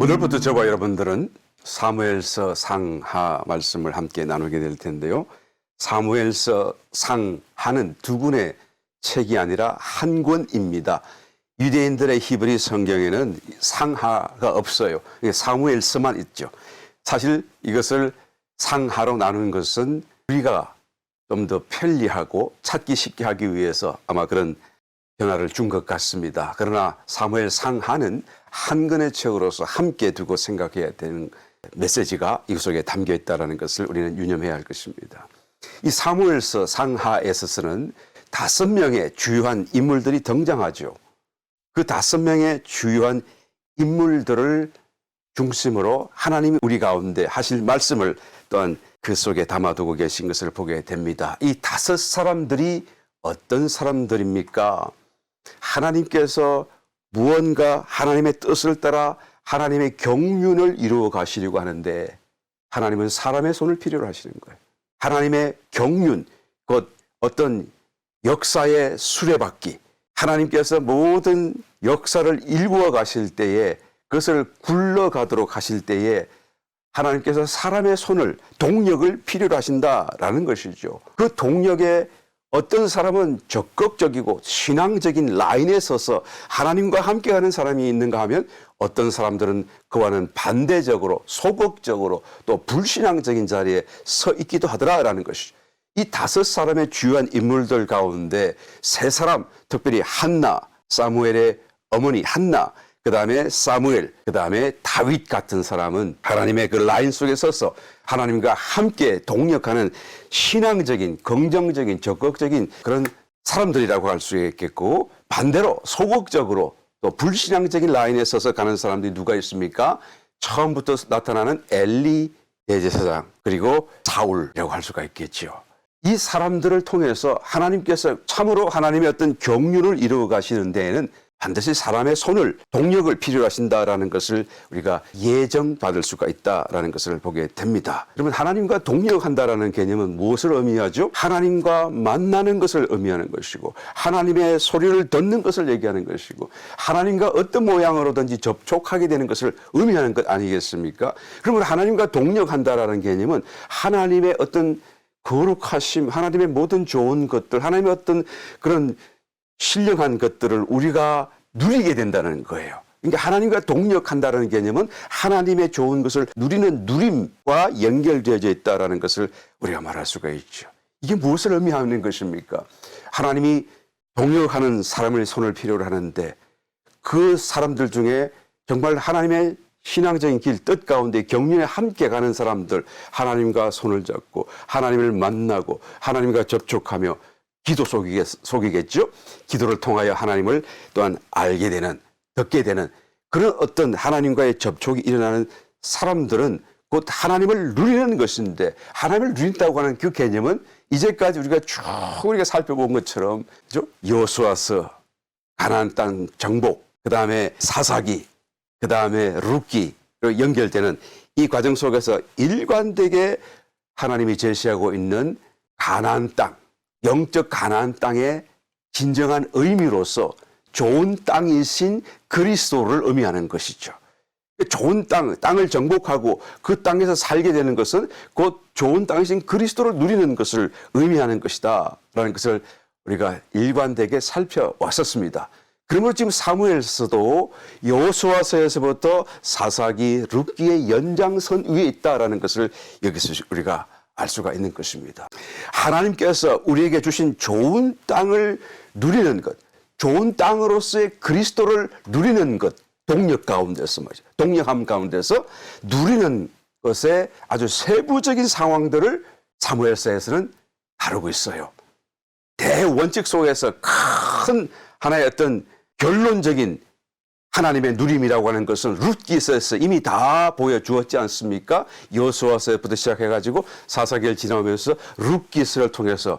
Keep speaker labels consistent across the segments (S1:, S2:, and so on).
S1: 오늘부터 저와 여러분들은 사무엘서 상하 말씀을 함께 나누게 될 텐데요. 사무엘서 상하는 두 권의 책이 아니라 한 권입니다. 유대인들의 히브리 성경에는 상하가 없어요. 사무엘서만 있죠. 사실 이것을 상하로 나누는 것은 우리가 좀 더 편리하고 찾기 쉽게 하기 위해서 아마 그런 변화를 준 것 같습니다. 그러나 사무엘 상하는 한 권의 책으로서 함께 두고 생각해야 되는 메시지가 이 속에 담겨 있다는 것을 우리는 유념해야 할 것입니다. 이 사무엘서 상하에서는 5명의 주요한 인물들이 등장하죠. 그 5명의 주요한 인물들을 중심으로 하나님이 우리 가운데 하실 말씀을 또한 그 속에 담아두고 계신 것을 보게 됩니다. 이 5 사람들이 어떤 사람들입니까? 하나님께서 무언가 하나님의 뜻을 따라 하나님의 경륜을 이루어 가시려고 하는데 하나님은 사람의 손을 필요로 하시는 거예요. 하나님의 경륜, 곧 어떤 역사의 수레바퀴, 하나님께서 모든 역사를 일구어 가실 때에 그것을 굴러가도록 하실 때에 하나님께서 사람의 손을, 동력을 필요로 하신다라는 것이죠. 그 동력에 어떤 사람은 적극적이고 신앙적인 라인에 서서 하나님과 함께하는 사람이 있는가 하면 어떤 사람들은 그와는 반대적으로 소극적으로 또 불신앙적인 자리에 서 있기도 하더라라는 것이죠. 이 5 사람의 주요한 인물들 가운데 3 사람, 특별히 한나, 사무엘의 어머니 한나, 그 다음에 사무엘, 그 다음에 다윗 같은 사람은 하나님의 그 라인 속에 서서 하나님과 함께 동력하는 신앙적인, 긍정적인, 적극적인 그런 사람들이라고 할 수 있겠고, 반대로 소극적으로 또 불신앙적인 라인에 서서 가는 사람들이 누가 있습니까? 처음부터 나타나는 엘리 대제사장, 그리고 사울이라고 할 수가 있겠죠. 이 사람들을 통해서 하나님께서 참으로 하나님의 어떤 경륜을 이루어 가시는 데에는 반드시 사람의 손을, 동력을 필요로 하신다라는 것을 우리가 예정받을 수가 있다라는 것을 보게 됩니다. 그러면 하나님과 동력한다라는 개념은 무엇을 의미하죠? 하나님과 만나는 것을 의미하는 것이고, 하나님의 소리를 듣는 것을 얘기하는 것이고, 하나님과 어떤 모양으로든지 접촉하게 되는 것을 의미하는 것 아니겠습니까? 그러면 하나님과 동력한다라는 개념은 하나님의 어떤 거룩하심, 하나님의 모든 좋은 것들, 하나님의 어떤 그런 신령한 것들을 우리가 누리게 된다는 거예요. 그러니까 하나님과 동력한다는 개념은 하나님의 좋은 것을 누리는 누림과 연결되어져 있다는 것을 우리가 말할 수가 있죠. 이게 무엇을 의미하는 것입니까? 하나님이 동력하는 사람의 손을 필요로 하는데 그 사람들 중에 정말 하나님의 신앙적인 길, 뜻 가운데 경륜에 함께 가는 사람들, 하나님과 손을 잡고 하나님을 만나고 하나님과 접촉하며 기도 속이겠죠. 기도를 통하여 하나님을 또한 알게 되는, 듣게 되는 그런 어떤 하나님과의 접촉이 일어나는 사람들은 곧 하나님을 누리는 것인데, 하나님을 누린다고 하는 그 개념은 이제까지 우리가 쭉 살펴본 것처럼, 그죠? 여호수아서, 가나안 땅 정복, 그 다음에 사사기, 그 다음에 룻기로 연결되는 이 과정 속에서 일관되게 하나님이 제시하고 있는 가나안 땅, 영적 가나안 땅의 진정한 의미로서 좋은 땅이신 그리스도를 의미하는 것이죠. 좋은 땅을 정복하고 그 땅에서 살게 되는 것은 곧 좋은 땅이신 그리스도를 누리는 것을 의미하는 것이다 라는 것을 우리가 일관되게 살펴왔었습니다. 그러므로 지금 사무엘서도 여호수아서에서부터 사사기, 룻기의 연장선 위에 있다라는 것을 여기서 우리가 알 수가 있는 것입니다. 하나님께서 우리에게 주신 좋은 땅을 누리는 것, 좋은 땅으로서의 그리스도를 누리는 것, 동력 가운데서 말이죠. 동력함 가운데서 누리는 것의 아주 세부적인 상황들을 사무엘서에서는 다루고 있어요. 대원칙 속에서 큰 하나의 어떤 결론적인 하나님의 누림이라고 하는 것은 룻기서에서 이미 다 보여주었지 않습니까? 여호수아서부터 시작해가지고 사사기를 지나오면서 룻기서를 통해서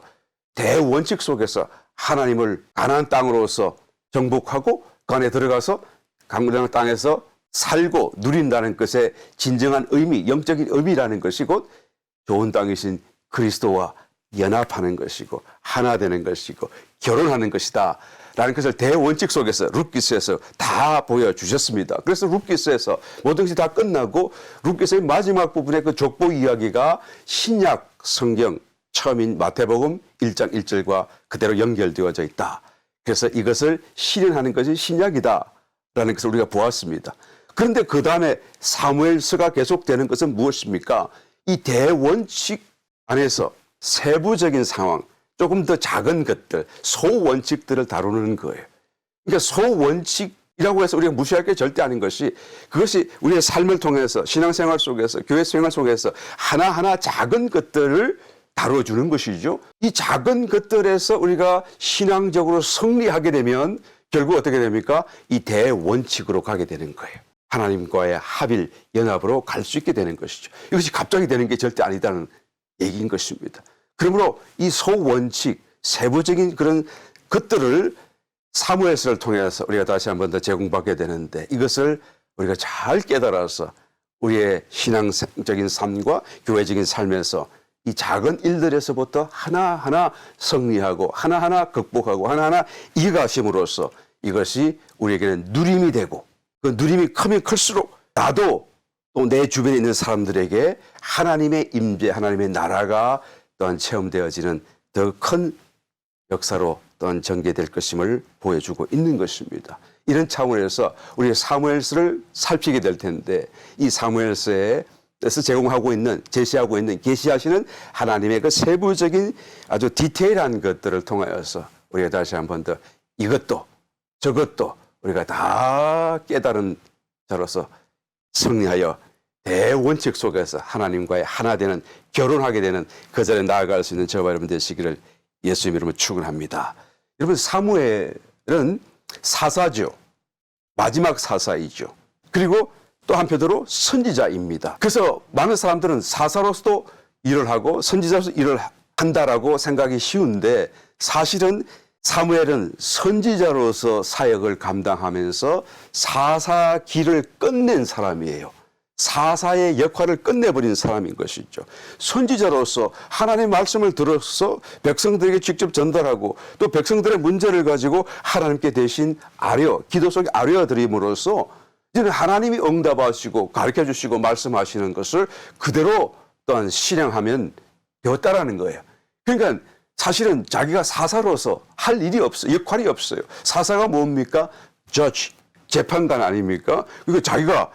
S1: 대원칙 속에서 하나님을 가나안 땅으로서 정복하고 그 안에 들어가서 가나안 땅에서 살고 누린다는 것의 진정한 의미, 영적인 의미라는 것이 곧 좋은 땅이신 그리스도와 연합하는 것이고 하나 되는 것이고 결혼하는 것이다 라는 것을 대원칙 속에서 룻기스에서 다 보여주셨습니다. 그래서 룻기스에서 모든 것이 다 끝나고 룻기스의 마지막 부분의 그 족보 이야기가 신약 성경 처음인 마태복음 1장 1절과 그대로 연결되어져 있다. 그래서 이것을 실현하는 것이 신약이다라는 것을 우리가 보았습니다. 그런데 그 다음에 사무엘서가 계속되는 것은 무엇입니까? 이 대원칙 안에서 세부적인 상황, 조금 더 작은 것들, 소원칙들을 다루는 거예요. 그러니까 소원칙이라고 해서 우리가 무시할 게 절대 아닌 것이 그것이 우리의 삶을 통해서 신앙생활 속에서 교회 생활 속에서 하나하나 작은 것들을 다뤄주는 것이죠. 이 작은 것들에서 우리가 신앙적으로 승리하게 되면 결국 어떻게 됩니까? 이 대원칙으로 가게 되는 거예요. 하나님과의 합일, 연합으로 갈 수 있게 되는 것이죠. 이것이 갑자기 되는 게 절대 아니다는 얘기인 것입니다. 그러므로 이 소원칙, 세부적인 그런 것들을 사무엘서를 통해서 우리가 다시 한 번 더 제공받게 되는데 이것을 우리가 잘 깨달아서 우리의 신앙적인 삶과 교회적인 삶에서 이 작은 일들에서부터 하나하나 승리하고 하나하나 극복하고 하나하나 이겨가심으로써 이것이 우리에게는 누림이 되고 그 누림이 크면 클수록 나도 또 내 주변에 있는 사람들에게 하나님의 임재, 하나님의 나라가 또한 체험되어지는 더 큰 역사로 또한 전개될 것임을 보여주고 있는 것입니다. 이런 차원에서 우리가 사무엘서를 살피게 될 텐데 이 사무엘서에서 제공하고 있는, 제시하고 있는, 계시하시는 하나님의 그 세부적인 아주 디테일한 것들을 통하여서 우리가 다시 한 번 더 이것도 저것도 우리가 다 깨달은 자로서 승리하여 대원칙 속에서 하나님과의 하나 되는, 결혼하게 되는 그 자리에 나아갈 수 있는 저와 여러분 되시기를 예수님 이름으로 축원합니다. 여러분, 사무엘은 사사죠. 마지막 사사이죠. 그리고 또 한편으로 선지자입니다. 그래서 많은 사람들은 사사로서도 일을 하고 선지자로서 일을 한다라고 생각이 쉬운데 사실은 사무엘은 선지자로서 사역을 감당하면서 사사 길을 끝낸 사람이에요. 사사의 역할을 끝내버린 사람인 것이죠. 선지자로서 하나님의 말씀을 들어서 백성들에게 직접 전달하고 또 백성들의 문제를 가지고 하나님께 대신 기도 속에 아뢰어드림으로써 이제는 하나님이 응답하시고 가르쳐주시고 말씀하시는 것을 그대로 또한 실행하면 되었다라는 거예요. 그러니까 사실은 자기가 사사로서 할 일이 없어요. 역할이 없어요. 사사가 뭡니까? judge, 재판관 아닙니까? 그러니까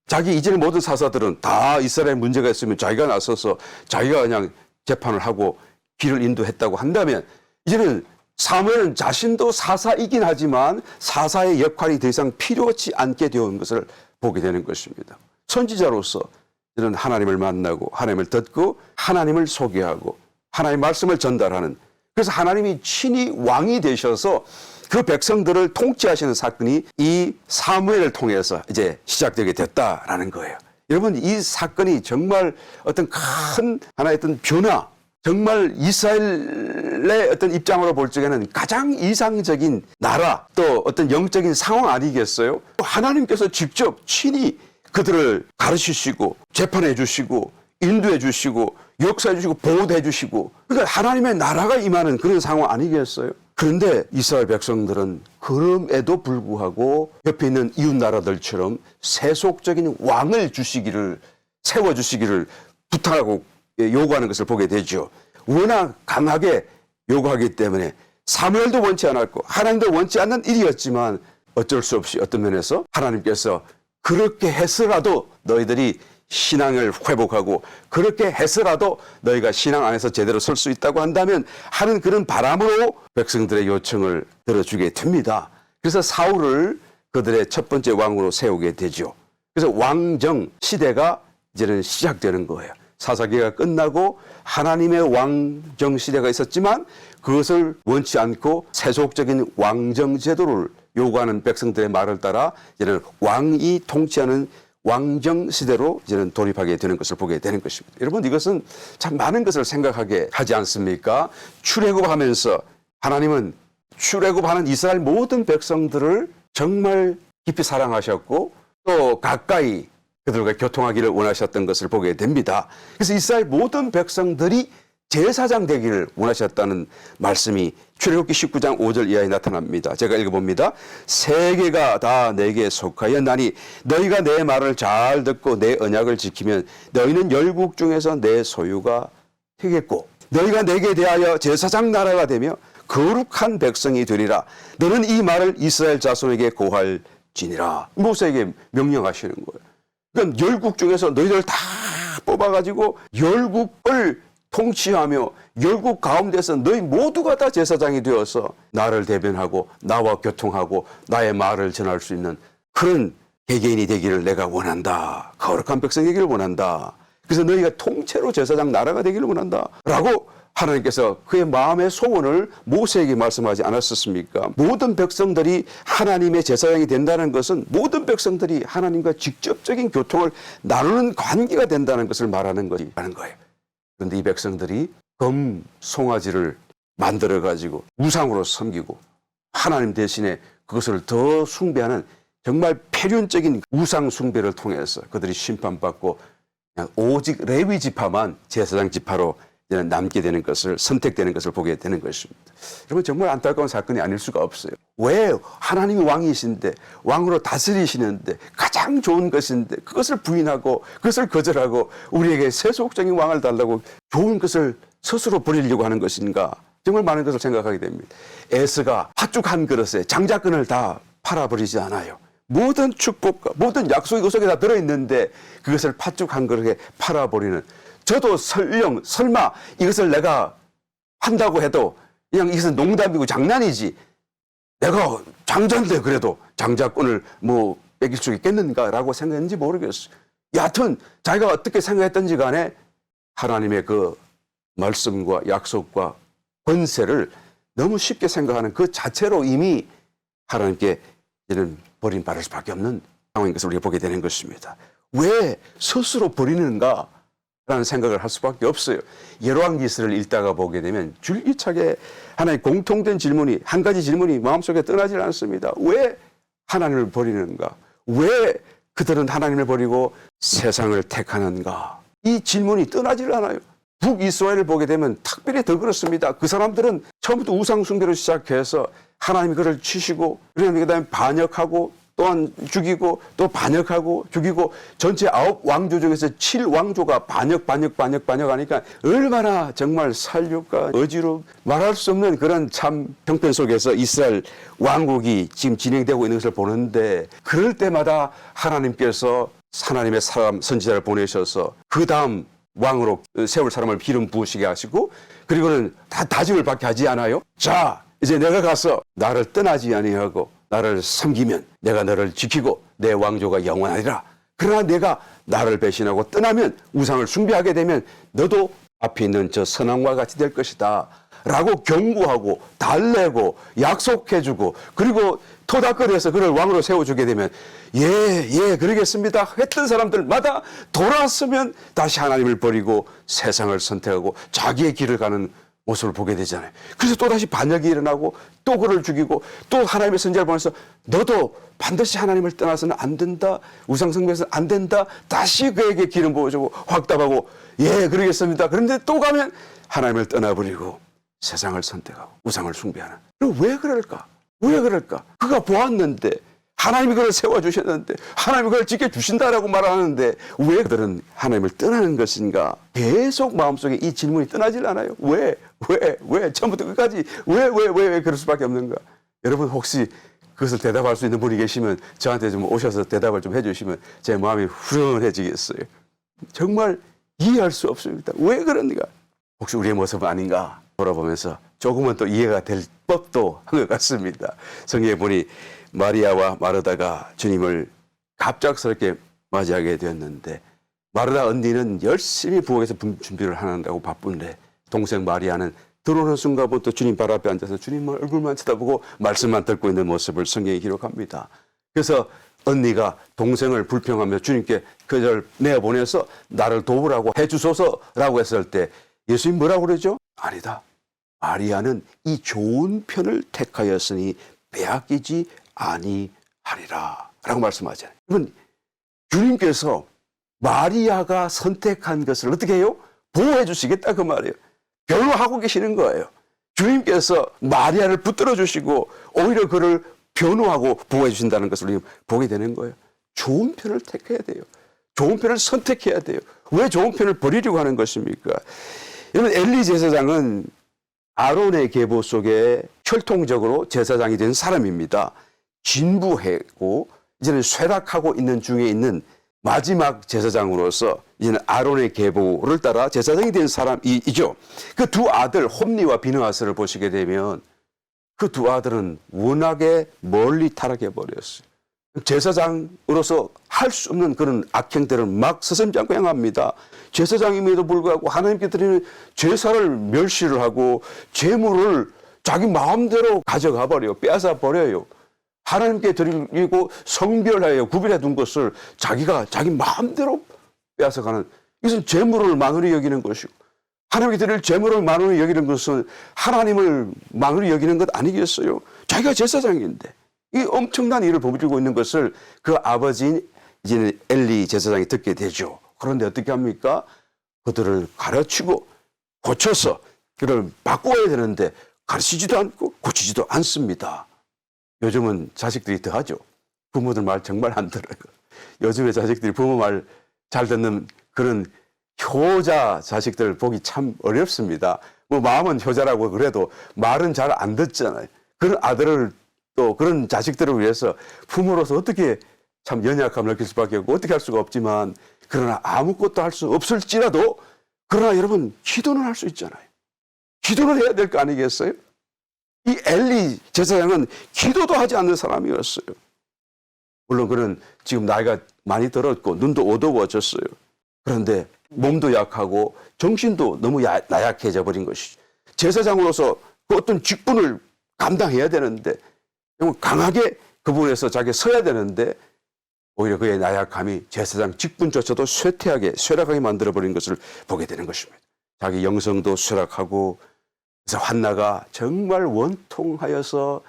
S1: 자기 이전의 모든 사사들은 다 이스라엘 문제가 있으면 자기가 나서서 자기가 그냥 재판을 하고 길을 인도했다고 한다면 이제는 사무엘은 자신도 사사이긴 하지만 사사의 역할이 더 이상 필요치 않게 되는 것을 보게 되는 것입니다. 선지자로서 저는 하나님을 만나고 하나님을 듣고 하나님을 소개하고 하나님의 말씀을 전달하는, 그래서 하나님이 친히 왕이 되셔서 그 백성들을 통치하시는 사건이 이 사무엘을 통해서 이제 시작되게 됐다라는 거예요. 여러분, 이 사건이 정말 어떤 큰 하나의 어떤 변화, 정말 이스라엘의 어떤 입장으로 볼 적에는 가장 이상적인 나라, 또 어떤 영적인 상황 아니겠어요? 하나님께서 직접 친히 그들을 가르치시고 재판해 주시고 인도해 주시고 역사해 주시고 보호해 주시고, 그러니까 하나님의 나라가 임하는 그런 상황 아니겠어요? 그런데 이스라엘 백성들은 그럼에도 불구하고 옆에 있는 이웃 나라들처럼 세속적인 왕을 세워주시기를 부탁하고 요구하는 것을 보게 되죠. 워낙 강하게 요구하기 때문에 사무엘도 원치 않았고 하나님도 원치 않는 일이었지만 어쩔 수 없이 어떤 면에서 하나님께서 그렇게 해서라도 너희들이 신앙을 회복하고 그렇게 해서라도 너희가 신앙 안에서 제대로 설 수 있다고 한다면 하는 그런 바람으로 백성들의 요청을 들어주게 됩니다. 그래서 사울을 그들의 첫 번째 왕으로 세우게 되죠. 그래서 왕정 시대가 이제는 시작되는 거예요. 사사기가 끝나고 하나님의 왕정 시대가 있었지만 그것을 원치 않고 세속적인 왕정 제도를 요구하는 백성들의 말을 따라 이제는 왕이 통치하는 왕정 시대로 이제는 돌입하게 되는 것을 보게 되는 것입니다. 여러분, 이것은 참 많은 것을 생각하게 하지 않습니까? 출애굽하면서 하나님은 출애굽하는 이스라엘 모든 백성들을 정말 깊이 사랑하셨고 또 가까이 그들과 교통하기를 원하셨던 것을 보게 됩니다. 그래서 이스라엘 모든 백성들이 제사장 되기를 원하셨다는 말씀이 출애굽기 19장 5절 이하에 나타납니다. 제가 읽어봅니다. 세계가 다 내게 속하였나니 너희가 내 말을 잘 듣고 내 언약을 지키면 너희는 열국 중에서 내 소유가 되겠고 너희가 내게 대하여 제사장 나라가 되며 거룩한 백성이 되리라. 너는 이 말을 이스라엘 자손에게 고할지니라. 모세에게 명령하시는 거예요. 그러니까 열국 중에서 너희들 다 뽑아가지고 열국을 통치하며 열국 가운데서 너희 모두가 다 제사장이 되어서 나를 대변하고 나와 교통하고 나의 말을 전할 수 있는 그런 개개인이 되기를 내가 원한다. 거룩한 백성이 되기를 원한다. 그래서 너희가 통째로 제사장 나라가 되기를 원한다. 라고 하나님께서 그의 마음의 소원을 모세에게 말씀하지 않았었습니까? 모든 백성들이 하나님의 제사장이 된다는 것은 모든 백성들이 하나님과 직접적인 교통을 나누는 관계가 된다는 것을 말하는 거예요. 그런데 이 백성들이 검 송아지를 만들어 가지고 우상으로 섬기고 하나님 대신에 그것을 더 숭배하는 정말 패륜적인 우상 숭배를 통해서 그들이 심판받고 그냥 오직 레위 지파만 제사장 지파로 남게 되는 것을 선택되는 것을 보게 되는 것입니다. 여러분 정말 안타까운 사건이 아닐 수가 없어요. 왜 하나님이 왕이신데 왕으로 다스리시는데 가장 좋은 것인데 그것을 부인하고 그것을 거절하고 우리에게 세속적인 왕을 달라고 좋은 것을 스스로 버리려고 하는 것인가? 정말 많은 것을 생각하게 됩니다. 에스가 팥죽 한 그릇에 장자권을 다 팔아버리지 않아요. 모든 축복과 모든 약속이 그 속에 다 들어있는데 그것을 팥죽 한 그릇에 팔아버리는 저도 설마 이것을 내가 한다고 해도 그냥 이것은 농담이고 장난이지 내가 장자인데 그래도 장자권을 뭐 뺏길 수 있겠는가라고 생각했는지 모르겠어요. 여하튼 자기가 어떻게 생각했던지 간에 하나님의 그 말씀과 약속과 권세를 너무 쉽게 생각하는 그 자체로 이미 하나님께 이는 버림받을 수밖에 없는 상황인 것을 우리가 보게 되는 것입니다. 왜 스스로 버리는가? 라는 생각을 할 수밖에 없어요. 열왕기서를 읽다가 보게 되면 줄기차게 하나의 공통된 질문이 한 가지 질문이 마음속에 떠나질 않습니다. 왜 하나님을 버리는가? 왜 그들은 하나님을 버리고 세상을 택하는가? 이 질문이 떠나질 않아요. 북이스라엘을 보게 되면 특별히 더 그렇습니다. 그 사람들은 처음부터 우상숭배로 시작해서 하나님이 그를 치시고 그다음에 반역하고 또한 죽이고 또 반역하고 죽이고 전체 9왕조 중에서 7왕조가 반역하니까 얼마나 정말 살육과 어지로 말할 수 없는 그런 참 형편 속에서 이스라엘 왕국이 지금 진행되고 있는 것을 보는데 그럴 때마다 하나님께서 하나님의 사람 선지자를 보내셔서 그 다음 왕으로 세울 사람을 기름 부으시게 하시고 그리고는 다 다짐을 받게 하지 않아요? 자 이제 내가 가서 나를 떠나지 아니하고 나를 섬기면 내가 너를 지키고 내 왕조가 영원하리라. 그러나 내가 나를 배신하고 떠나면 우상을 숭배하게 되면 너도 앞에 있는 저 선왕과 같이 될 것이다. 라고 경고하고 달래고 약속해주고 그리고 토닥거려서 그를 왕으로 세워주게 되면 예 그러겠습니다 했던 사람들마다 돌아서면 다시 하나님을 버리고 세상을 선택하고 자기의 길을 가는 모습을 보게 되잖아요. 그래서 또다시 반역이 일어나고 또 그를 죽이고 또 하나님의 선지자를 보내서 너도 반드시 하나님을 떠나서는 안 된다. 우상숭배해서는 안 된다. 다시 그에게 기름 부어주고 확답하고 예 그러겠습니다. 그런데 또 가면 하나님을 떠나버리고 세상을 선택하고 우상을 숭배하는. 왜 그럴까? 왜 그럴까? 그가 보았는데 하나님이 그를 세워주셨는데 하나님이 그를 지켜주신다라고 말하는데 왜 그들은 하나님을 떠나는 것인가? 계속 마음속에 이 질문이 떠나질 않아요. 왜 처음부터 끝까지 왜 그럴 수밖에 없는가? 여러분 혹시 그것을 대답할 수 있는 분이 계시면 저한테 좀 오셔서 대답을 좀 해주시면 제 마음이 후련해지겠어요. 정말 이해할 수 없습니다. 왜 그런가? 혹시 우리의 모습은 아닌가? 돌아보면서 조금은 또 이해가 될 법도 한 것 같습니다. 성경에 보니 마리아와 마르다가 주님을 갑작스럽게 맞이하게 되었는데 마르다 언니는 열심히 부엌에서 준비를 하는다고 바쁜데 동생 마리아는 들어오는 순간부터 주님 발 앞에 앉아서 주님 얼굴만 쳐다보고 말씀만 듣고 있는 모습을 성경이 기록합니다. 그래서 언니가 동생을 불평하며 주님께 그절 내어보내서 나를 도우라고 해주소서라고 했을 때 예수님 뭐라고 그러죠? 아니다. 마리아는 이 좋은 편을 택하였으니 빼앗기지 아니하리라 라고 말씀하잖아요. 그러면 주님께서 마리아가 선택한 것을 어떻게 해요? 보호해 주시겠다 그 말이에요. 변호하고 계시는 거예요. 주님께서 마리아를 붙들어 주시고 오히려 그를 변호하고 보호해 주신다는 것을 우리가 보게 되는 거예요. 좋은 편을 택해야 돼요. 좋은 편을 선택해야 돼요. 왜 좋은 편을 버리려고 하는 것입니까? 여러분, 엘리 제사장은 아론의 계보 속에 혈통적으로 제사장이 된 사람입니다. 진부했고 이제는 쇠락하고 있는 중에 있는 마지막 제사장으로서 이제는 아론의 계보를 따라 제사장이 된 사람이죠. 그 두 아들 홈니와 비느하스를 보시게 되면 그 두 아들은 워낙에 멀리 타락해 버렸어요. 제사장으로서 할 수 없는 그런 악행들을 막 서슴지 않고 행합니다. 제사장임에도 불구하고 하나님께 드리는 제사를 멸시를 하고 재물을 자기 마음대로 가져가 버려요. 빼앗아 버려요. 하나님께 드리고 성별하여 구별해 둔 것을 자기가 자기 마음대로 빼앗아가는, 이것은 재물을 만으로 여기는 것이고, 하나님께 드릴 재물을 만으로 여기는 것은 하나님을 만으로 여기는 것 아니겠어요? 자기가 제사장인데 이 엄청난 일을 벌이고 있는 것을 그 아버지인 이제는 엘리 제사장이 듣게 되죠. 그런데 어떻게 합니까? 그들을 가르치고 고쳐서 그를 바꿔야 되는데 가르치지도 않고 고치지도 않습니다. 요즘은 자식들이 더 하죠. 부모들 말 정말 안 들어요. 요즘에 자식들이 부모 말 잘 듣는 그런 효자 자식들 보기 참 어렵습니다. 뭐 마음은 효자라고 그래도 말은 잘 안 듣잖아요. 그런 아들을 또 그런 자식들을 위해서 부모로서 어떻게 참 연약함을 느낄 수밖에 없고 어떻게 할 수가 없지만, 그러나 아무것도 할 수 없을지라도 그러나 여러분 기도는 할 수 있잖아요. 기도를 해야 될 거 아니겠어요? 이 엘리 제사장은 기도도 하지 않는 사람이었어요. 물론 그는 지금 나이가 많이 들었고 눈도 어두워졌어요. 그런데 몸도 약하고 정신도 너무 나약해져 버린 것이죠. 제사장으로서 그 어떤 직분을 감당해야 되는데 강하게 그 부분에서 자기가 서야 되는데 오히려 그의 나약함이 제사장 직분조차도 쇠락하게 만들어버린 것을 보게 되는 것입니다. 자기 영성도 쇠락하고, 그래서 한나가 정말 원통하여서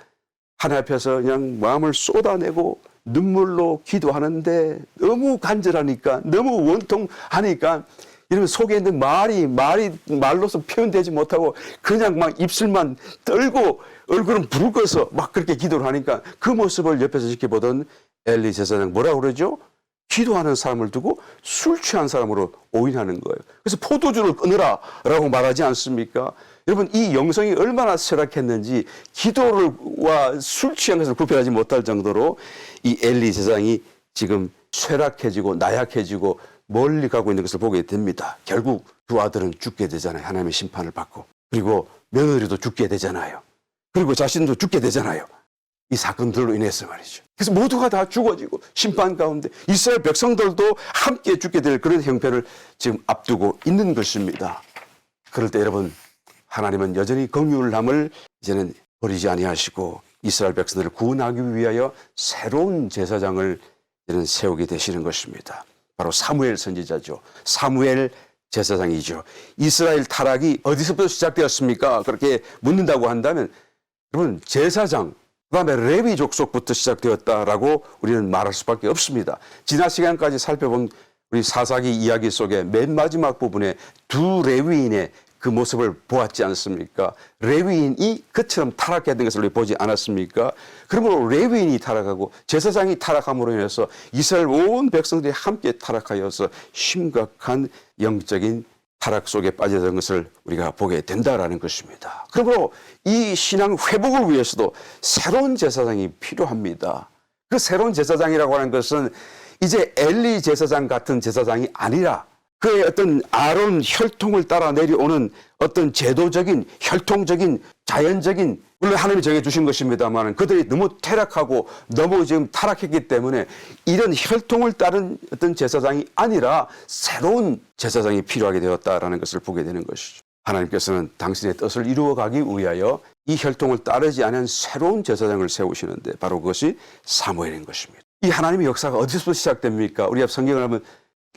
S1: 하나님 앞에서 그냥 마음을 쏟아내고 눈물로 기도하는데 너무 간절하니까, 너무 원통하니까 이러면 속에 있는 말이 말로서 표현되지 못하고 그냥 막 입술만 떨고 얼굴은 붉어서 막 그렇게 기도를 하니까 그 모습을 옆에서 지켜보던 엘리 제사장 뭐라고 그러죠? 기도하는 사람을 두고 술 취한 사람으로 오인하는 거예요. 그래서 포도주를 끊으라 라고 말하지 않습니까? 여러분, 이 영성이 얼마나 쇠락했는지 기도와 술 취한 것을 구별하지 못할 정도로 이 엘리 제사장이 지금 쇠락해지고 나약해지고 멀리 가고 있는 것을 보게 됩니다. 결국 두 아들은 죽게 되잖아요. 하나님의 심판을 받고. 그리고 며느리도 죽게 되잖아요. 그리고 자신도 죽게 되잖아요. 이 사건들로 인해서 말이죠. 그래서 모두가 다 죽어지고 심판 가운데 이스라엘 백성들도 함께 죽게 될 그런 형편을 지금 앞두고 있는 것입니다. 그럴 때 여러분, 하나님은 여전히 긍휼함을 이제는 버리지 아니하시고 이스라엘 백성들을 구원하기 위하여 새로운 제사장을 이제는 세우게 되시는 것입니다. 바로 사무엘 선지자죠. 사무엘 제사장이죠. 이스라엘 타락이 어디서부터 시작되었습니까? 그렇게 묻는다고 한다면 여러분, 제사장, 그다음에 레위 족속부터 시작되었다라고 우리는 말할 수밖에 없습니다. 지난 시간까지 살펴본 우리 사사기 이야기 속에 맨 마지막 부분에 두 레위인의 그 모습을 보았지 않습니까? 레위인이 그처럼 타락했던 것을 우리 보지 않았습니까? 그러므로 레위인이 타락하고 제사장이 타락함으로 인해서 이스라엘 온 백성들이 함께 타락하여서 심각한 영적인 타락 속에 빠져든 것을 우리가 보게 된다라는 것입니다. 그러므로 이 신앙 회복을 위해서도 새로운 제사장이 필요합니다. 그 새로운 제사장이라고 하는 것은 이제 엘리 제사장 같은 제사장이 아니라 그의 어떤 아론 혈통을 따라 내려오는 어떤 제도적인 혈통적인 자연적인, 물론 하나님이 정해주신 것입니다만 그들이 너무 퇴락하고 너무 지금 타락했기 때문에 이런 혈통을 따른 어떤 제사장이 아니라 새로운 제사장이 필요하게 되었다라는 것을 보게 되는 것이죠. 하나님께서는 당신의 뜻을 이루어가기 위하여 이 혈통을 따르지 않은 새로운 제사장을 세우시는데 바로 그것이 사무엘인 것입니다. 이 하나님의 역사가 어디서부터 시작됩니까? 우리가 성경을 한번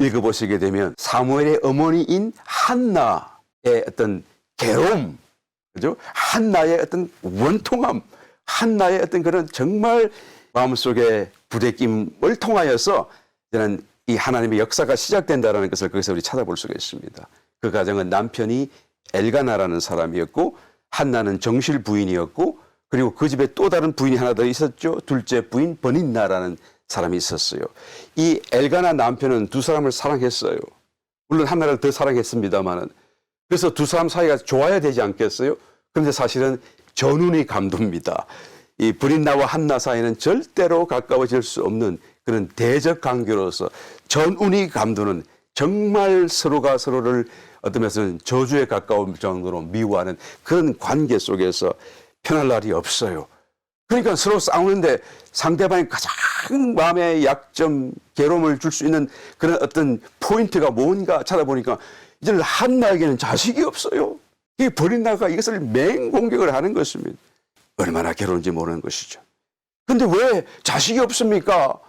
S1: 읽어보시게 되면 사무엘의 어머니인 한나의 어떤 괴로움, 그죠? 한나의 어떤 원통함, 한나의 어떤 그런 정말 마음속에 부대낌을 통하여서 저는 이 하나님의 역사가 시작된다는 것을 거기서 우리 찾아볼 수가 있습니다. 그 가정은 남편이 엘가나라는 사람이었고 한나는 정실 부인이었고 그리고 그 집에 또 다른 부인이 하나 더 있었죠. 둘째 부인 버닌나라는 사람이 있었어요. 이 엘가나 남편은 두 사람을 사랑했어요. 물론 한나를 더 사랑했습니다만은. 그래서 두 사람 사이가 좋아야 되지 않겠어요? 그런데 사실은 전운이 감도입니다. 이 버닌나와 한나 사이는 절대로 가까워질 수 없는 그런 대적 관계로서 전운이 감도는 정말 서로가 서로를 어떤 면에서는 저주에 가까운 정도로 미워하는 그런 관계 속에서 편할 날이 없어요. 그러니까 서로 싸우는데 상대방이 가장 마음의 약점, 괴로움을 줄 수 있는 그런 어떤 포인트가 뭔가 찾아보니까 이제는 한나에게는 자식이 없어요. 이 버린나가 이것을 맹공격을 하는 것입니다. 얼마나 괴로운지 모르는 것이죠. 그런데 왜 자식이 없습니까?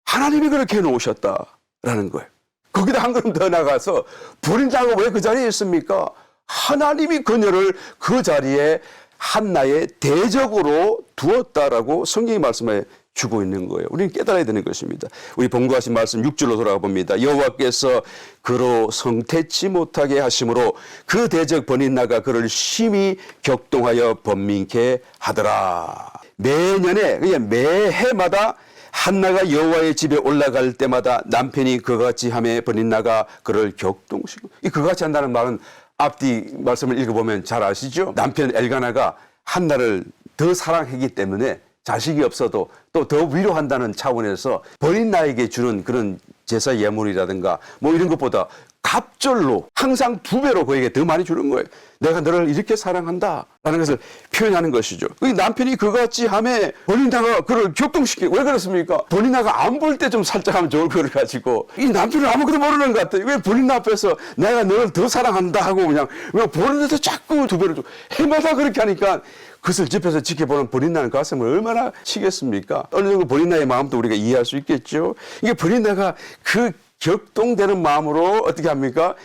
S1: 하나님이 그렇게 해놓으셨다라는 거예요. 거기다 한 걸음 더 나가서 버린나가 왜 그 자리에 있습니까? 하나님이 그녀를 그 자리에 한나의 대적으로 두었다라고 성경이 말씀해 주고 있는 거예요. 우리는 깨달아야 되는 것입니다. 우리 본구하신 말씀 6절로 돌아가 봅니다. 여호와께서 그로 성태치 못하게 하심으로 그 대적 버닌나가 그를 심히 격동하여 번민케 하더라. 매년에 그냥 매해마다 한나가 여호와의 집에 올라갈 때마다 남편이 그같이 하매 버닌나가 그를 격동시키고, 이 그같이 한다는 말은 앞뒤 말씀을 읽어보면 잘 아시죠? 남편 엘가나가 한나를 더 사랑하기 때문에 자식이 없어도 또 더 위로한다는 차원에서 버린나에게 주는 그런 제사 예물이라든가 뭐 이런 것보다 갑절로 항상 2배로 그에게 더 많이 주는 거예요. 내가 너를 이렇게 사랑한다 라는 것을 표현하는 것이죠. 남편이 그같이 하매 버린나가 그를 격동시키고, 왜 그렇습니까? 버린나가 안 볼 때 좀 살짝 하면 좋을 거를 가지고 이 남편을 아무것도 모르는 것 같아요. 왜 버린나 앞에서 내가 너를 더 사랑한다 하고 그냥 보는데도 자꾸 2배로 주고 해마다 그렇게 하니까 그것을 집에서 지켜보는 버린나의 가슴을 얼마나 치겠습니까? 어느 정도 버린나의 마음도 우리가 이해할 수 있겠죠. 이게 버린나가 그 격동되는 마음으로 어떻게 합니까?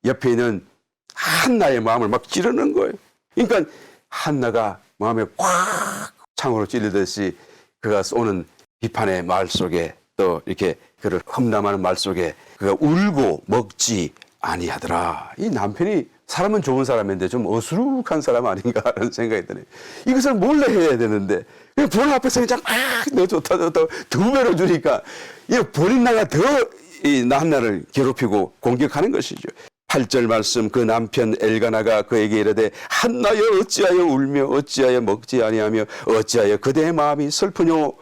S1: 옆에 있는 한나의 마음을 막 찌르는 거예요. 그러니까 한나가 마음에 꽉 창으로 찔리듯이 그가 쏘는 비판의 말 속에 또 이렇게 그를 험담하는 말 속에 그가 울고 먹지 아니하더라. 이 남편이 사람은 좋은 사람인데 좀 어수룩한 사람 아닌가라는 생각이 드네요. 이것을 몰래 해야 되는데 본 앞에서 그냥 너 좋다 2배로 주니까 이 버린나가 더 이 한나를 괴롭히고 공격하는 것이죠. 8절 말씀, 그 남편 엘가나가 그에게 이르되 한나여 어찌하여 울며 어찌하여 먹지 아니하며 어찌하여 그대의 마음이 슬프뇨?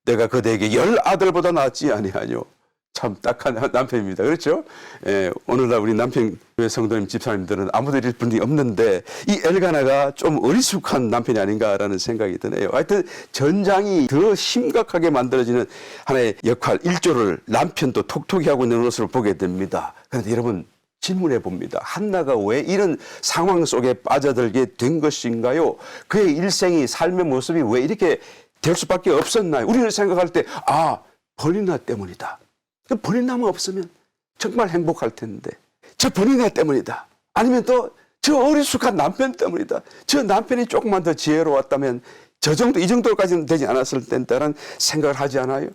S1: 내가 그대에게 10 아들보다 낫지 아니하뇨? 참 딱한 남편입니다. 그렇죠? 예, 오늘날 우리 남편 교회 성도님 집사님들은 아무도 이럴 분이 없는데 이 엘가나가 좀 어리숙한 남편이 아닌가라는 생각이 드네요. 하여튼 전장이 더 심각하게 만들어지는 하나의 역할, 일조를 남편도 톡톡히 하고 있는 것으로 보게 됩니다. 그런데 여러분 질문해 봅니다. 한나가 왜 이런 상황 속에 빠져들게 된 것인가요? 그의 일생이 삶의 모습이 왜 이렇게 될 수밖에 없었나요? 우리는 생각할 때 버린나 때문이다. 버린나만 없으면 정말 행복할 텐데 저 버린나 때문이다. 아니면 또 저 어리숙한 남편 때문이다. 저 남편이 조금만 더 지혜로웠다면 이 정도까지는 되지 않았을 텐데라는 생각을 하지 않아요?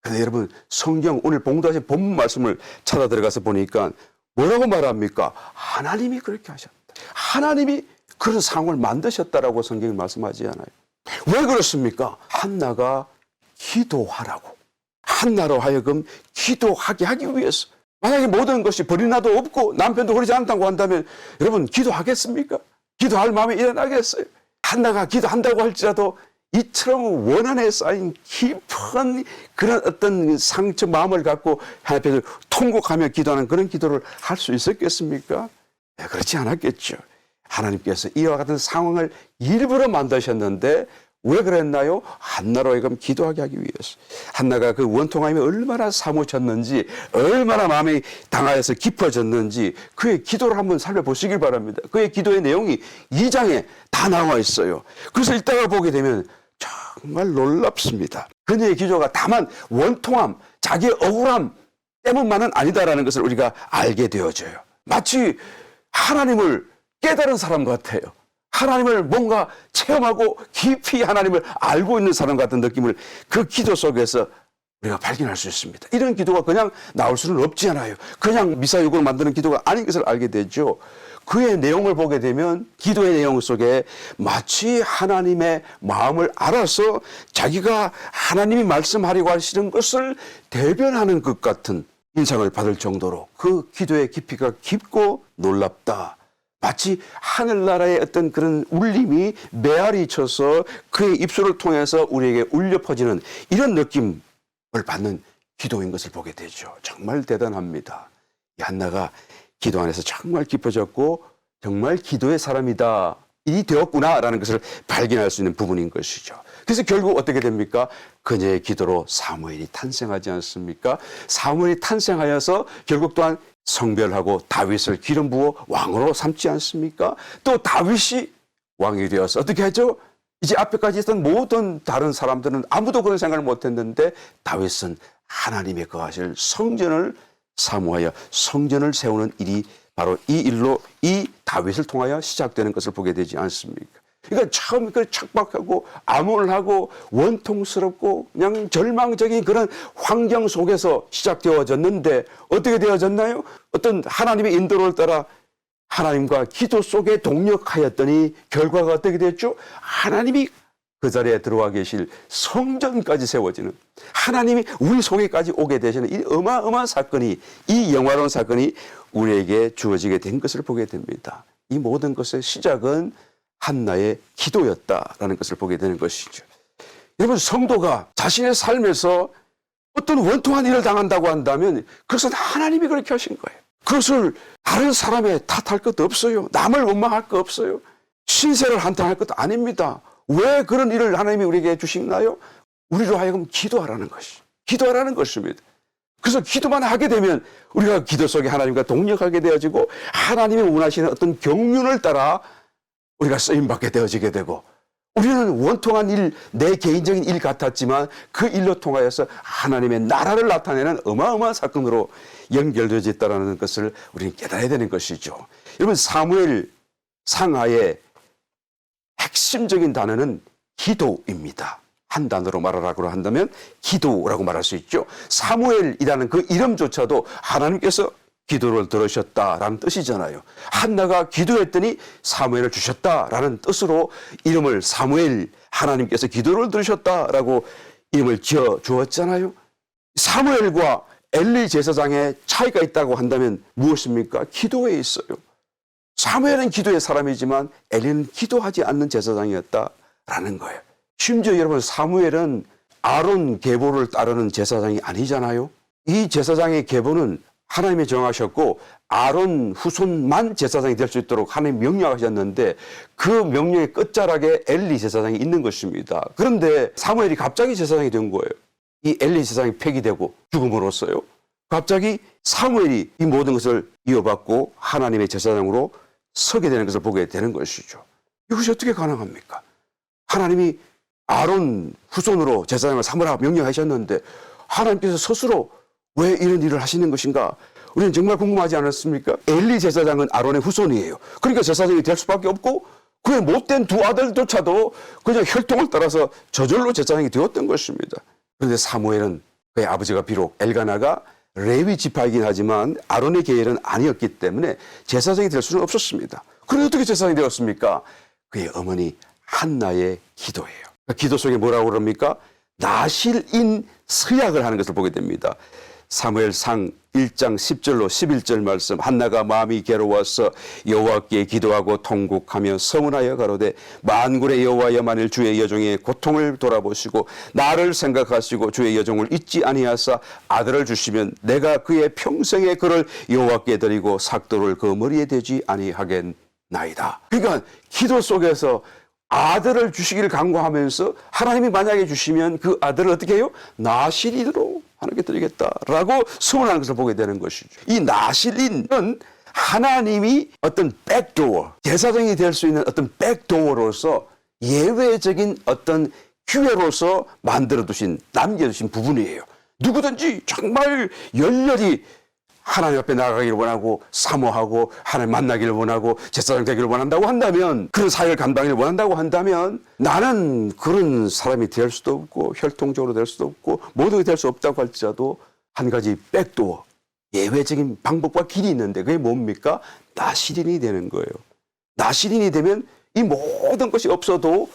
S1: 그런데 여러분 성경 오늘 봉독하신 본문 말씀을 찾아 들어가서 보니까 뭐라고 말합니까? 하나님이 그렇게 하셨다. 하나님이 그런 상황을 만드셨다라고 성경이 말씀하지 않아요. 왜 그렇습니까? 한나가 기도하라고. 한나로 하여금 기도하게 하기 위해서. 만약에 모든 것이 버린나도 없고 남편도 그러지 않다고 한다면 여러분 기도하겠습니까? 기도할 마음이 일어나겠어요? 한나가 기도한다고 할지라도 이처럼 원한에 쌓인 깊은 그런 어떤 상처 마음을 갖고 하나님 앞에서 통곡하며 기도하는 그런 기도를 할 수 있었겠습니까? 그렇지 않았겠죠. 하나님께서 이와 같은 상황을 일부러 만드셨는데 왜 그랬나요? 한나로 하여금 기도하게 하기 위해서. 한나가 그 원통함이 얼마나 사무쳤는지, 얼마나 마음이 당하여서 깊어졌는지 그의 기도를 한번 살펴보시길 바랍니다. 그의 기도의 내용이 2장에 다 나와 있어요. 그래서 읽다가 보게 되면 정말 놀랍습니다. 그녀의 기도가 다만 원통함, 자기의 억울함 때문만은 아니다라는 것을 우리가 알게 되어져요. 마치 하나님을 깨달은 사람 같아요. 하나님을 뭔가 체험하고 깊이 하나님을 알고 있는 사람 같은 느낌을 그 기도 속에서 우리가 발견할 수 있습니다. 이런 기도가 그냥 나올 수는 없지 않아요. 그냥 미사역으로 만드는 기도가 아닌 것을 알게 되죠. 그의 내용을 보게 되면 기도의 내용 속에 마치 하나님의 마음을 알아서 자기가 하나님이 말씀하려고 하시는 것을 대변하는 것 같은 인상을 받을 정도로 그 기도의 깊이가 깊고 놀랍다. 마치 하늘나라의 어떤 그런 울림이 메아리 쳐서 그의 입술을 통해서 우리에게 울려 퍼지는 이런 느낌을 받는 기도인 것을 보게 되죠. 정말 대단합니다. 이 한나가 기도 안에서 정말 깊어졌고 정말 기도의 사람이다. 이 되었구나라는 것을 발견할 수 있는 부분인 것이죠. 그래서 결국 어떻게 됩니까? 그녀의 기도로 사무엘이 탄생하지 않습니까? 사무엘이 탄생하여서 결국 또한 성별하고 다윗을 기름 부어 왕으로 삼지 않습니까? 또 다윗이 왕이 되어서 어떻게 하죠? 이제 앞에까지 있던 모든 다른 사람들은 아무도 그런 생각을 못했는데 다윗은 하나님의 거하실 성전을 사모하여 성전을 세우는 일이 바로 이 일로 이 다윗을 통하여 시작되는 것을 보게 되지 않습니까? 그러니까 처음 그 척박하고 암울하고 원통스럽고 그냥 절망적인 그런 환경 속에서 시작되어졌는데 어떻게 되어졌나요? 어떤 하나님의 인도를 따라 하나님과 기도 속에 동력하였더니 결과가 어떻게 됐죠? 하나님이 그 자리에 들어와 계실 성전까지 세워지는 하나님이 우리 속에까지 오게 되시는 이 어마어마한 사건이 이 영화로운 사건이 우리에게 주어지게 된 것을 보게 됩니다. 이 모든 것의 시작은 한나의 기도였다라는 것을 보게 되는 것이죠. 여러분 성도가 자신의 삶에서 어떤 원통한 일을 당한다고 한다면 그것은 하나님이 그렇게 하신 거예요. 그것을 다른 사람에 탓할 것도 없어요. 남을 원망할 것 없어요. 신세를 한탄할 것도 아닙니다. 왜 그런 일을 하나님이 우리에게 주시나요? 우리로 하여금 기도하라는 것이. 기도하라는 것입니다. 그래서 기도만 하게 되면 우리가 기도 속에 하나님과 동력하게 되어지고 하나님이 원하시는 어떤 경륜을 따라 우리가 쓰임받게 되어지게 되고 우리는 원통한 일, 내 개인적인 일 같았지만 그 일로 통하여서 하나님의 나라를 나타내는 어마어마한 사건으로 연결되어져 있다는 것을 우리는 깨달아야 되는 것이죠. 여러분 사무엘 상하의 핵심적인 단어는 기도입니다. 한 단어로 말하라고 한다면 기도라고 말할 수 있죠. 사무엘이라는 그 이름조차도 하나님께서 기도를 들으셨다라는 뜻이잖아요. 한나가 기도했더니 사무엘을 주셨다라는 뜻으로 이름을 사무엘, 하나님께서 기도를 들으셨다라고 이름을 지어 주었잖아요. 사무엘과 엘리 제사장의 차이가 있다고 한다면 무엇입니까? 기도에 있어요. 사무엘은 기도의 사람이지만 엘리는 기도하지 않는 제사장이었다라는 거예요. 심지어 여러분 사무엘은 아론 계보를 따르는 제사장이 아니잖아요. 이 제사장의 계보는 하나님이 정하셨고 아론 후손만 제사장이 될 수 있도록 하나님 명령하셨는데 그 명령의 끝자락에 엘리 제사장이 있는 것입니다. 그런데 사무엘이 갑자기 제사장이 된 거예요. 이 엘리 제사장이 폐기되고 죽음으로써요. 갑자기 사무엘이 이 모든 것을 이어받고 하나님의 제사장으로 서게 되는 것을 보게 되는 것이죠. 이것이 어떻게 가능합니까? 하나님이 아론 후손으로 제사장을 삼으라 명령하셨는데 하나님께서 스스로 왜 이런 일을 하시는 것인가? 우리는 정말 궁금하지 않았습니까? 엘리 제사장은 아론의 후손이에요. 그러니까 제사장이 될 수밖에 없고 그의 못된 두 아들조차도 그냥 혈통을 따라서 저절로 제사장이 되었던 것입니다. 그런데 사무엘은 그의 아버지가 비록 엘가나가 레위 지파이긴 하지만 아론의 계열은 아니었기 때문에 제사장이 될 수는 없었습니다. 그런데 어떻게 제사장이 되었습니까? 그의 어머니 한나의 기도예요. 기도 속에 뭐라고 그럽니까? 나실인 서약을 하는 것을 보게 됩니다. 사무엘상 1장 10절로 11절 말씀 한나가 마음이 괴로워서 여호와께 기도하고 통곡하며 서문하여 가로되 만군의 여호와여 만일 주의 여종의 고통을 돌아보시고 나를 생각하시고 주의 여종을 잊지 아니하사 아들을 주시면 내가 그의 평생의 그를 여호와께 드리고 삭도를 그 머리에 대지 아니하겠나이다. 그러니까 기도 속에서 아들을 주시기를 간구하면서 하나님이 만약에 주시면 그 아들을 어떻게 해요? 나실인으로 하나님께 드리겠다라고 소원하는 것을 보게 되는 것이죠. 이 나실인은 하나님이 어떤 백도어, 제사장이 될 수 있는 어떤 백도어로서 예외적인 어떤 기회로서 만들어두신, 남겨두신 부분이에요. 누구든지 정말 열렬히 하나님 앞에 나아가기를 원하고 사모하고 하나님 만나기를 원하고 제사장 되기를 원한다고 한다면 그런 사역을 감당하기를 원한다고 한다면 나는 그런 사람이 될 수도 없고 혈통적으로 될 수도 없고 모든 게 될 수 없다고 할지라도 한 가지 백도어 예외적인 방법과 길이 있는데 그게 뭡니까? 나시린이 되는 거예요. 나시린이 되면 이 모든 것이 없어도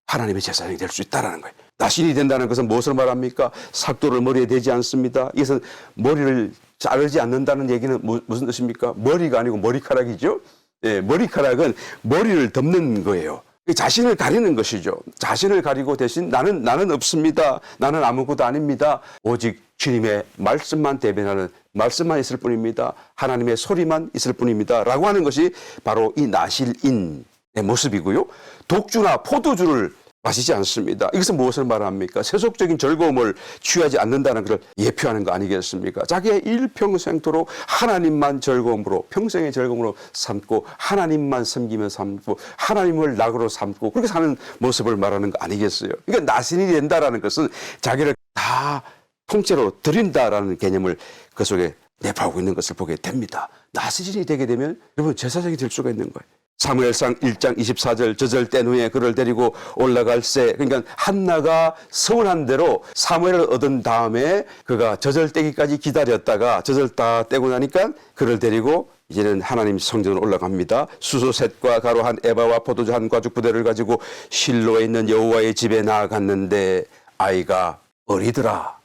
S1: 하나님의 제사장이 될 수 있다는 거예요. 나시린이 된다는 것은 무엇을 말합니까? 삭도를 머리에 대지 않습니다. 이것은 머리를 자르지 않는다는 얘기는 무슨 뜻입니까? 머리가 아니고 머리카락이죠. 예, 머리카락은 머리를 덮는 거예요. 자신을 가리는 것이죠. 자신을 가리고 대신 나는 없습니다. 나는 아무것도 아닙니다. 오직 주님의 말씀만 대변하는 말씀만 있을 뿐입니다. 하나님의 소리만 있을 뿐입니다. 라고 하는 것이 바로 이 나실인의 모습이고요. 독주나 포도주를 마시지 않습니다. 이것은 무엇을 말합니까? 세속적인 즐거움을 취하지 않는다는 것을 예표하는 거 아니겠습니까? 자기의 일평생토록 하나님만 즐거움으로 평생의 즐거움으로 삼고 하나님만 섬기며 삼고 하나님을 낙으로 삼고 그렇게 사는 모습을 말하는 거 아니겠어요? 그러니까 나신이 된다라는 것은 자기를 다 통째로 드린다라는 개념을 그 속에 내포하고 있는 것을 보게 됩니다. 나신이 되게 되면 여러분 제사장이 될 수가 있는 거예요. 사무엘상 1장 24절 저절 땐 후에 그를 데리고 올라갈새. 그러니까 한나가 서운한 대로 사무엘을 얻은 다음에 그가 저절 떼기까지 기다렸다가 저절 다 떼고 나니까 그를 데리고 이제는 하나님 성전으로 올라갑니다. 수소 셋과 가루 한 에바와 포도주 한 과죽 부대를 가지고 실로에 있는 여호와의 집에 나아갔는데 아이가 어리더라.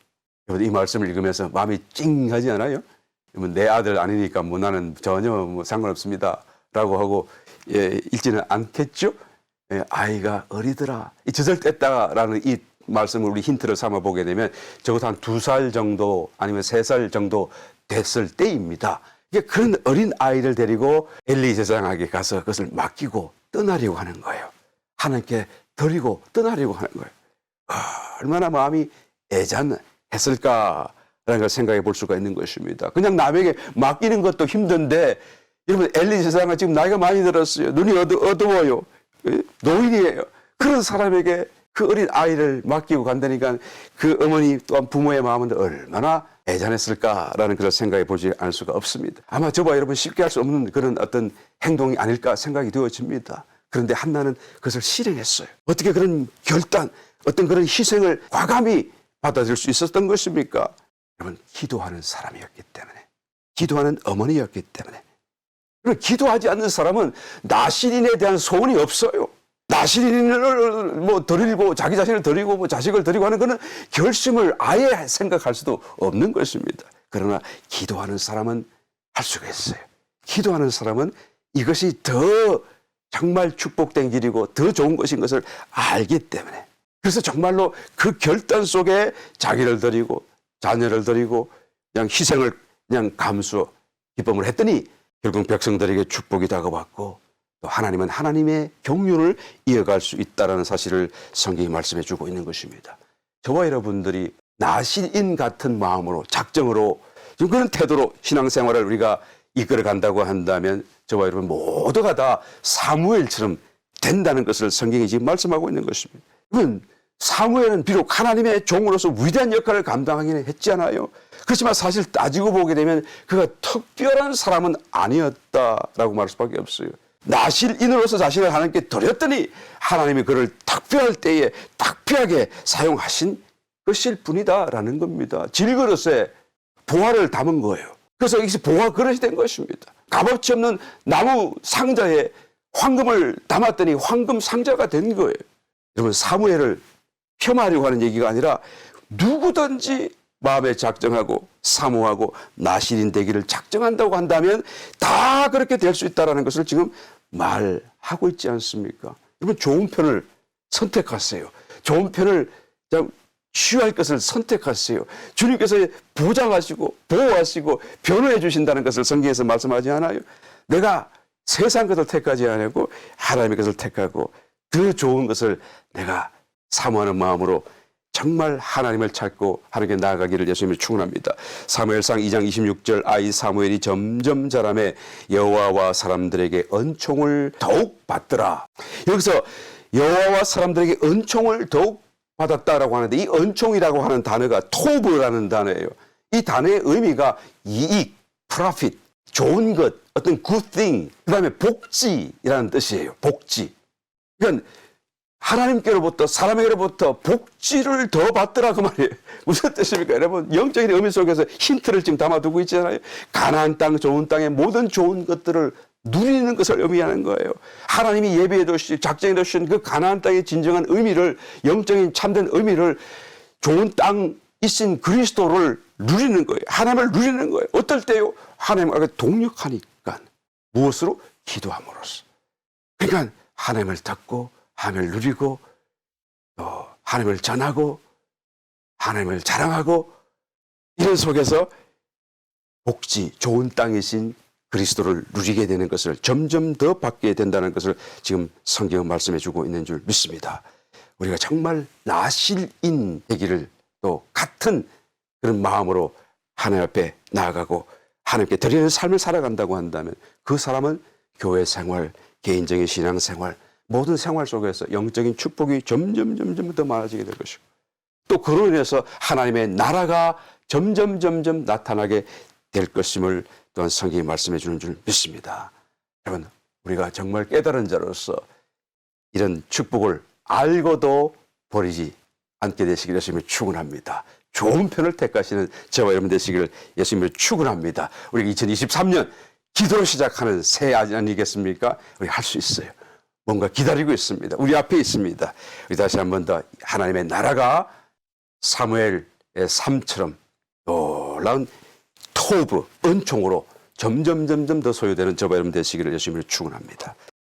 S1: 이 말씀을 읽으면서 마음이 찡하지 않아요? 내 아들 아니니까 뭐 나는 전혀 뭐 상관없습니다. 라고 하고 읽지는 않겠죠? 아이가 어리더라. 이 젖을 뗐다라는 이 말씀을 우리 힌트를 삼아 보게 되면 적어도 한 2살 정도 아니면 3살 정도 됐을 때입니다. 그런 어린 아이를 데리고 엘리 제사장에게 가서 그것을 맡기고 떠나려고 하는 거예요. 하나님께 드리고 떠나려고 하는 거예요. 얼마나 마음이 애잔했을까라는 걸 생각해 볼 수가 있는 것입니다. 그냥 남에게 맡기는 것도 힘든데 여러분 엘리 제사장은 지금 나이가 많이 들었어요. 눈이 어두워요. 노인이에요. 그런 사람에게 그 어린 아이를 맡기고 간다니까 그 어머니 또한 부모의 마음은 얼마나 애잔했을까라는 그런 생각해 보지 않을 수가 없습니다. 아마 저와 여러분 쉽게 할 수 없는 그런 어떤 행동이 아닐까 생각이 되어집니다. 그런데 한나는 그것을 실행했어요. 어떻게 그런 결단, 어떤 그런 희생을 과감히 받아들일 수 있었던 것입니까? 여러분 기도하는 사람이었기 때문에, 기도하는 어머니였기 때문에. 기도하지 않는 사람은 나실인에 대한 소원이 없어요. 나실인을 뭐 드리고 자기 자신을 드리고 뭐 자식을 드리고 하는 것은 결심을 아예 생각할 수도 없는 것입니다. 그러나 기도하는 사람은 할 수가 있어요. 기도하는 사람은 이것이 더 정말 축복된 길이고 더 좋은 것인 것을 알기 때문에 그래서 정말로 그 결단 속에 자기를 드리고 자녀를 드리고 그냥 희생을 그냥 감수 기쁨을 했더니 결국 백성들에게 축복이 다가왔고 또 하나님은 하나님의 경륜을 이어갈 수 있다는 사실을 성경이 말씀해 주고 있는 것입니다. 저와 여러분들이 나실인 같은 마음으로 작정으로 그런 태도로 신앙생활을 우리가 이끌어 간다고 한다면 저와 여러분 모두가 다 사무엘처럼 된다는 것을 성경이 지금 말씀하고 있는 것입니다. 여러분 사무엘은 비록 하나님의 종으로서 위대한 역할을 감당하기는 했잖아요. 그렇지만 사실 따지고 보게 되면 그가 특별한 사람은 아니었다라고 말할 수밖에 없어요. 나실인으로서 자신을 하나님께 드렸더니 하나님이 그를 특별할 때에 특별하게 사용하신 것일 뿐이다라는 겁니다. 질그릇에 보화를 담은 거예요. 그래서 이것이 보화 그릇이 된 것입니다. 값어치 없는 나무 상자에 황금을 담았더니 황금 상자가 된 거예요. 여러분 사무엘을 폄하하려고 하는 얘기가 아니라 누구든지 마음에 작정하고 사모하고 나실인 되기를 작정한다고 한다면 다 그렇게 될 수 있다는 것을 지금 말하고 있지 않습니까? 여러분 좋은 편을 선택하세요. 좋은 편을 취할 것을 선택하세요. 주님께서 보장하시고 보호하시고 변호해 주신다는 것을 성경에서 말씀하지 않아요? 내가 세상 것을 택하지 않고 하나님의 것을 택하고 더 좋은 것을 내가 사모하는 마음으로 정말 하나님을 찾고 하나님께 나아가기를 예수님이 축원합니다. 사무엘상 2장 26절 아이 사무엘이 점점 자라매 여호와와 사람들에게 은총을 더욱 받더라. 여기서 여호와와 사람들에게 은총을 더욱 받았다라고 하는데 이 은총이라고 하는 단어가 토브라는 단어예요. 이 단어의 의미가 이익, profit, 좋은 것, 어떤 good thing, 그 다음에 복지라는 뜻이에요. 복지. 그러니까 하나님께로부터 사람에게로부터 복지를 더 받더라 그 말이에요. 무슨 뜻입니까? 여러분 영적인 의미 속에서 힌트를 지금 담아두고 있잖아요. 가나안 땅 좋은 땅의 모든 좋은 것들을 누리는 것을 의미하는 거예요. 하나님이 예비해 두신 작정해 두신 그 가나안 땅의 진정한 의미를 영적인 참된 의미를 좋은 땅이신 그리스도를 누리는 거예요. 하나님을 누리는 거예요. 어떨 때요? 하나님과 동력하니까. 무엇으로? 기도함으로써. 그러니까 하나님을 듣고 하나님을 누리고 또 하나님을 전하고 하나님을 자랑하고 이런 속에서 복지 좋은 땅이신 그리스도를 누리게 되는 것을 점점 더 받게 된다는 것을 지금 성경은 말씀해 주고 있는 줄 믿습니다. 우리가 정말 나실인 되기를 또 같은 그런 마음으로 하나님 앞에 나아가고 하나님께 드리는 삶을 살아간다고 한다면 그 사람은 교회 생활, 개인적인 신앙 생활, 모든 생활 속에서 영적인 축복이 점점 더 많아지게 될 것이고 또 그로 인해서 하나님의 나라가 점점 나타나게 될 것임을 또한 성경이 말씀해 주는 줄 믿습니다. 여러분 우리가 정말 깨달은 자로서 이런 축복을 알고도 버리지 않게 되시기를 예수님을 축원합니다. 좋은 편을 택하시는 저와 여러분 되시기를 예수님을 축원합니다. 우리 2023년 기도로 시작하는 새 아니겠습니까? 우리 할 수 있어요. 뭔가 기다리고 있습니다. 우리 앞에 있습니다. 우리 다시 한 번 더 하나님의 나라가 사무엘의 삶처럼 놀라운 토브, 은총으로 점점 더 소유되는 저와 여러분 되시기를 예수님을 축원합니다.